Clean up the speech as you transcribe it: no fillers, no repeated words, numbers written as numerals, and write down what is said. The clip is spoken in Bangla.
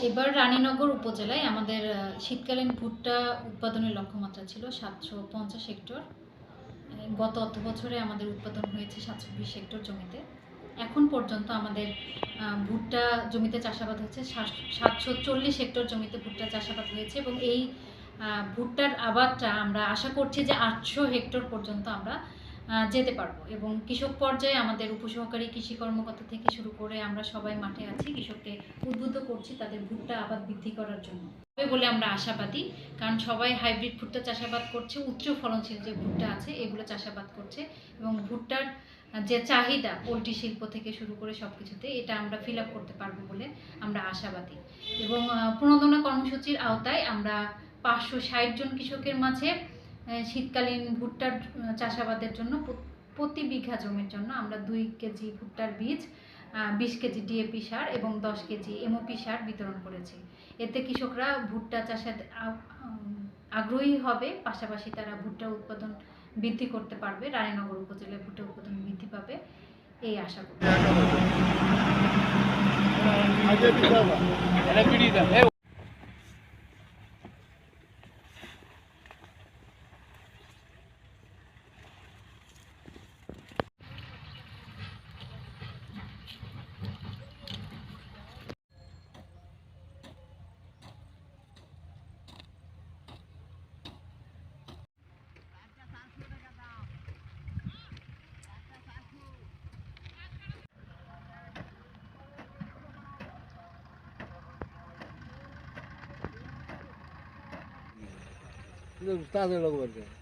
এবার রানীনগর উপজেলায় আমাদের শীতকালীন ভুট্টা উৎপাদনের লক্ষ্যমাত্রা ছিল 750 হেক্টর। গত অর্থবছরে আমাদের উৎপাদন হয়েছে 720 হেক্টর জমিতে। এখন পর্যন্ত আমাদের ভুট্টা জমিতে চাষাবাদ হচ্ছে 740 হেক্টর জমিতে ভুট্টা চাষাবাদ হয়েছে, এবং এই ভুট্টার আবাদটা আমরা আশা করছি যে 800 হেক্টর পর্যন্ত আমরা যেতে পারবো। এবং কৃষক পর্যায়ে আমাদের উপসহকারী কৃষি কর্মকর্তা থেকে শুরু করে আমরা সবাই মাঠে আছি, কৃষককে উদ্বুদ্ধ করছি তাদের ভুট্টা আবাদ বৃদ্ধি করার জন্য বলে আমরা আশাবাদী। কারণ সবাই হাইব্রিড ভুট্টা চাষাবাদ করছে, উচ্চ ফলনশীল যে ভুট্টা আছে এগুলো চাষাবাদ করছে, এবং ভুট্টার যে চাহিদা পোলট্রি শিল্প থেকে শুরু করে সব কিছুতে এটা আমরা ফিল আপ করতে পারবো বলে আমরা আশাবাদী। এবং প্রণোদনা কর্মসূচির আওতায় আমরা 560 জন কৃষকের মাঝে শীতকালীন ভুট্টার চাষাবাদের জন্য প্রতি বিঘা জমির জন্য আমরা 2 কেজি ভুট্টার বীজ, 20 কেজি ডিএপি সার এবং 10 কেজি এমওপি সার বিতরণ করেছি। এতে কৃষকরা ভুট্টা চাষে আগ্রহী হবে, পাশাপাশি তারা ভুট্টা উৎপাদন বৃদ্ধি করতে পারবে, রানীনগর উপজেলায় ভুট্টা উৎপাদন বৃদ্ধি পাবে এই আশা করি। ताज़े लोग बन गए।